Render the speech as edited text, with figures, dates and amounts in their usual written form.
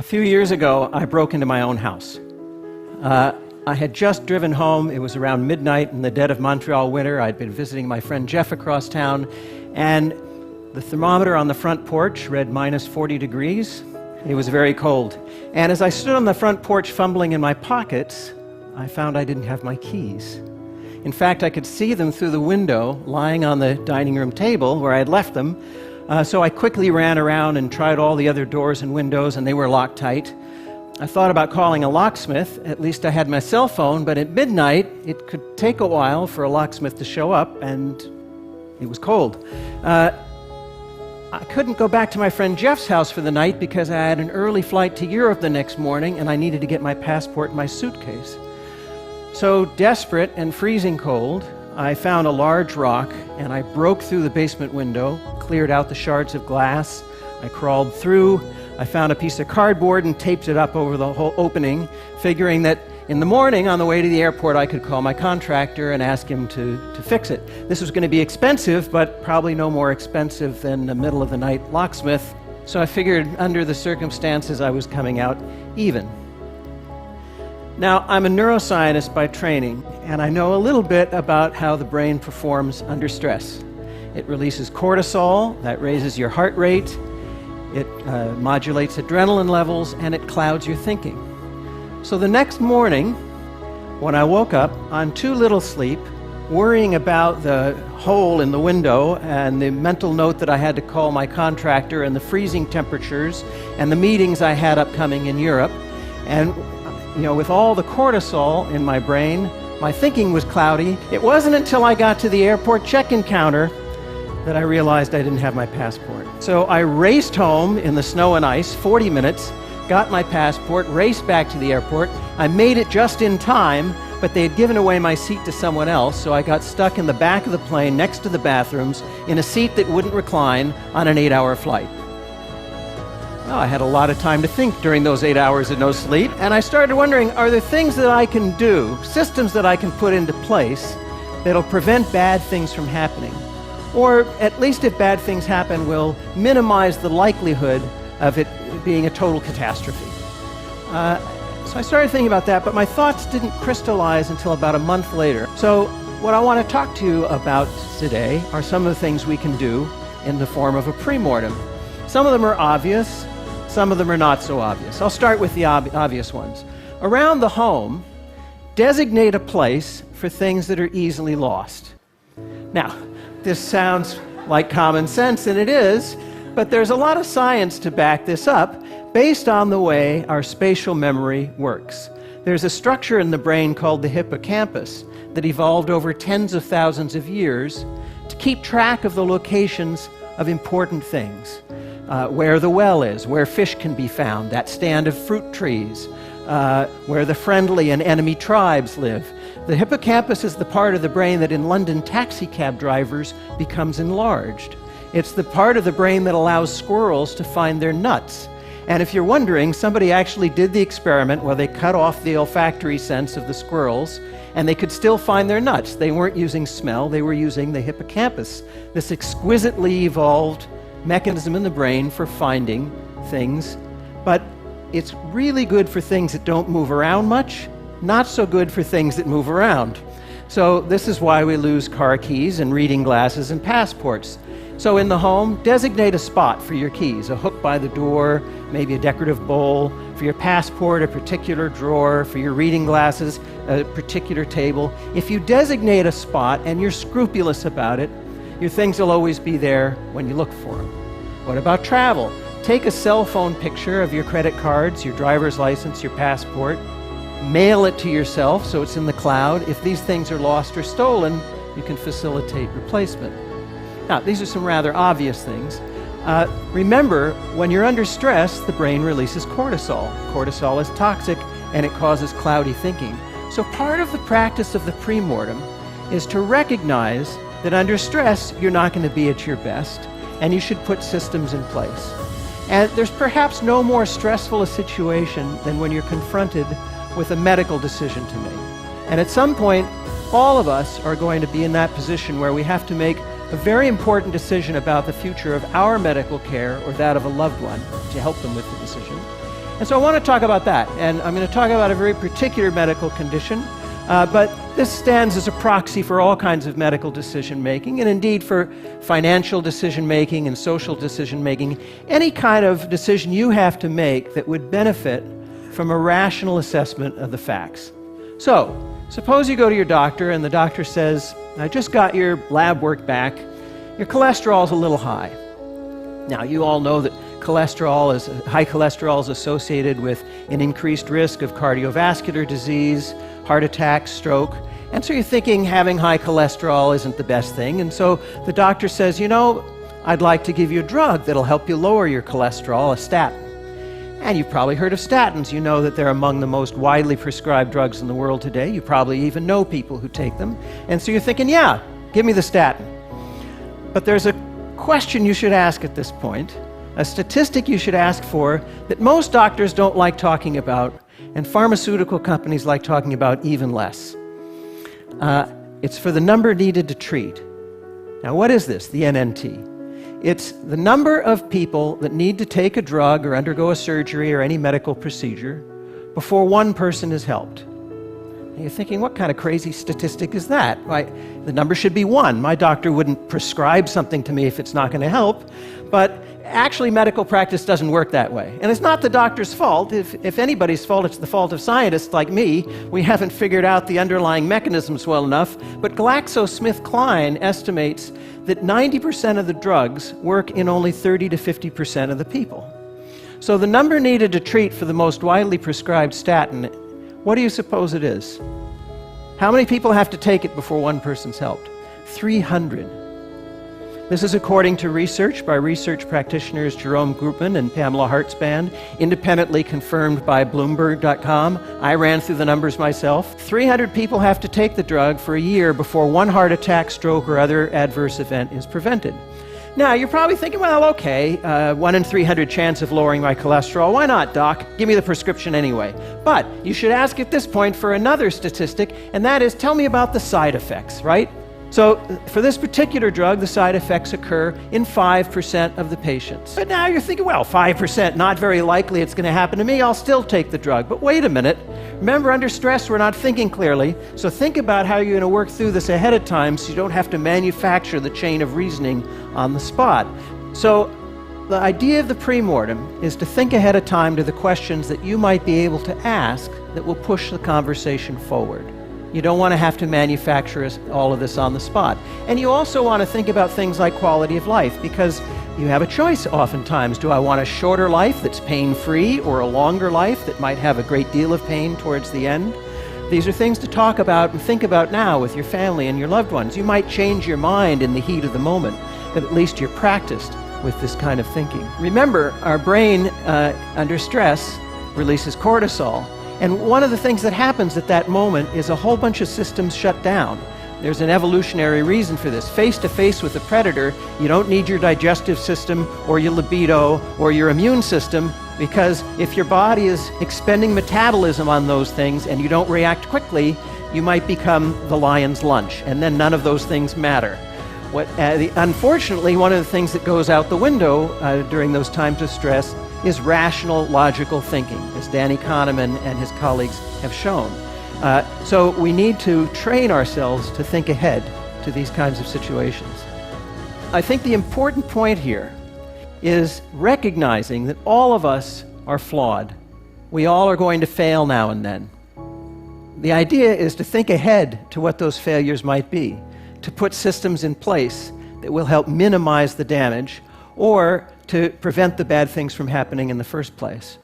few years ago, I broke into my own house. I had just driven home. It was around midnight in the dead of Montreal winter. I'd been visiting my friend Jeff across town, and the thermometer on the front porch read minus 40 degrees. It was very cold. And as I stood on the front porch fumbling in my pockets, I found I didn't have my keys. In fact, I could see them through the window lying on the dining room table where I had left them. So I quickly ran around and tried all the other doors and windows, and they were locked tight. I thought about calling a locksmith. At least I had my cell phone, but at midnight, it could take a while for a locksmith to show up, and it was cold. I couldn't go back to my friend Jeff's house for the night because I had an early flight to Europe the next morning, and I needed to get my passport in my suitcase. So, desperate and freezing cold, I found a large rock, and I broke through the basement window, cleared out the shards of glass. I crawled through. I found a piece of cardboard and taped it up over the whole opening, figuring that in the morning on the way to the airport I could call my contractor and ask him to fix it. This was going to be expensive, but probably no more expensive than a middle-of-the-night locksmith. So I figured under the circumstances I was coming out even. Now, I'm a neuroscientist by training, and I know a little bit about how the brain performs under stress. It releases cortisol, that raises your heart rate, it modulates adrenaline levels, and it clouds your thinking. So the next morning, when I woke up on too little sleep, worrying about the hole in the window and the mental note that I had to call my contractor and the freezing temperatures and the meetings I had upcoming in Europe, and with all the cortisol in my brain, my thinking was cloudy. It wasn't until I got to the airport check-in counter that I realized I didn't have my passport. So I raced home in the snow and ice, 40 minutes, got my passport, raced back to the airport. I made it just in time, but they had given away my seat to someone else, so I got stuck in the back of the plane next to the bathrooms in a seat that wouldn't recline on an 8-hour flight. Well, I had a lot of time to think during those 8 hours of no sleep, and I started wondering, are there things that I can do, systems that I can put into place that'll prevent bad things from happening? Or at least if bad things happen, will minimize the likelihood of it being a total catastrophe. So I started thinking about that, but my thoughts didn't crystallize until about a month later. So what I want to talk to you about today are some of the things we can do in the form of a pre-mortem. Some of them are obvious, some of them are not so obvious. I'll start with the obvious ones. Around the home, designate a place for things that are easily lost. Now, this sounds like common sense, and it is, but there's a lot of science to back this up based on the way our spatial memory works. There's a structure in the brain called the hippocampus that evolved over tens of thousands of years to keep track of the locations of important things. Where the well is, where fish can be found, that stand of fruit trees, where the friendly and enemy tribes live. The hippocampus is the part of the brain that in London taxi cab drivers becomes enlarged. It's the part of the brain that allows squirrels to find their nuts. And if you're wondering, somebody actually did the experiment where they cut off the olfactory sense of the squirrels, and they could still find their nuts. They weren't using smell, they were using the hippocampus, this exquisitely evolved mechanism in the brain for finding things. But it's really good for things that don't move around much, not so good for things that move around. So this is why we lose car keys and reading glasses and passports. So in the home, designate a spot for your keys, a hook by the door, maybe a decorative bowl, for your passport, a particular drawer, for your reading glasses, a particular table. If you designate a spot and you're scrupulous about it, your things will always be there when you look for them. What about travel? Take a cell phone picture of your credit cards, your driver's license, your passport, mail it to yourself so it's in the cloud. If these things are lost or stolen, you can facilitate replacement. Now, these are some rather obvious things. Remember, when you're under stress, the brain releases cortisol. Cortisol is toxic, and it causes cloudy thinking. So part of the practice of the pre-mortem is to recognize that under stress, you're not going to be at your best, and you should put systems in place. And there's perhaps no more stressful a situation than when you're confronted with a medical decision to make. And at some point, all of us are going to be in that position where we have to make a very important decision about the future of our medical care or that of a loved one to help them with the decision. And so I want to talk about that, and I'm going to talk about a very particular medical condition, but this stands as a proxy for all kinds of medical decision-making, and indeed for financial decision-making and social decision-making, any kind of decision you have to make that would benefit from a rational assessment of the facts. So, suppose you go to your doctor and the doctor says, I just got your lab work back, your cholesterol's a little high. Now, you all know that high cholesterol is associated with an increased risk of cardiovascular disease, heart attack, stroke, and so you're thinking having high cholesterol isn't the best thing, and so the doctor says, you know, I'd like to give you a drug that'll help you lower your cholesterol, a statin. And you've probably heard of statins. You know that they're among the most widely prescribed drugs in the world today. You probably even know people who take them. And so you're thinking, yeah, give me the statin. But there's a question you should ask at this point, a statistic you should ask for that most doctors don't like talking about, and pharmaceutical companies like talking about even less. It's for the number needed to treat. Now, what is this, the NNT? It's the number of people that need to take a drug or undergo a surgery or any medical procedure before one person is helped. And you're thinking, what kind of crazy statistic is that? Why, the number should be 1. My doctor wouldn't prescribe something to me if it's not going to help. But actually, medical practice doesn't work that way. And it's not the doctor's fault. If anybody's fault, it's the fault of scientists like me. We haven't figured out the underlying mechanisms well enough. But GlaxoSmithKline estimates that 90% of the drugs work in only 30 to 50% of the people. So the number needed to treat for the most widely prescribed statin, what do you suppose it is? How many people have to take it before one person's helped? 300. This is according to research by research practitioners Jerome Groopman and Pamela Hartzband, independently confirmed by Bloomberg.com. I ran through the numbers myself. 300 people have to take the drug for a year before one heart attack, stroke, or other adverse event is prevented. Now, you're probably thinking, well, okay, 1 in 300 chance of lowering my cholesterol. Why not, doc? Give me the prescription anyway. But you should ask at this point for another statistic, and that is, tell me about the side effects, right? So for this particular drug, the side effects occur in 5% of the patients. But now you're thinking, well, 5%, not very likely it's going to happen to me. I'll still take the drug. But wait a minute. Remember, under stress, we're not thinking clearly. So think about how you're going to work through this ahead of time so you don't have to manufacture the chain of reasoning on the spot. So the idea of the premortem is to think ahead of time to the questions that you might be able to ask that will push the conversation forward. You don't want to have to manufacture all of this on the spot. And you also want to think about things like quality of life, because you have a choice oftentimes. Do I want a shorter life that's pain-free, or a longer life that might have a great deal of pain towards the end? These are things to talk about and think about now with your family and your loved ones. You might change your mind in the heat of the moment, but at least you're practiced with this kind of thinking. Remember, our brain under stress releases cortisol. And one of the things that happens at that moment is a whole bunch of systems shut down. There's an evolutionary reason for this. Face to face with a predator, you don't need your digestive system or your libido or your immune system, because if your body is expending metabolism on those things and you don't react quickly, you might become the lion's lunch, and then none of those things matter. Unfortunately, one of the things that goes out the window during those times of stress is rational, logical thinking, as Danny Kahneman and his colleagues have shown. So we need to train ourselves to think ahead to these kinds of situations. I think the important point here is recognizing that all of us are flawed. We all are going to fail now and then. The idea is to think ahead to what those failures might be, to put systems in place that will help minimize the damage or to prevent the bad things from happening in the first place.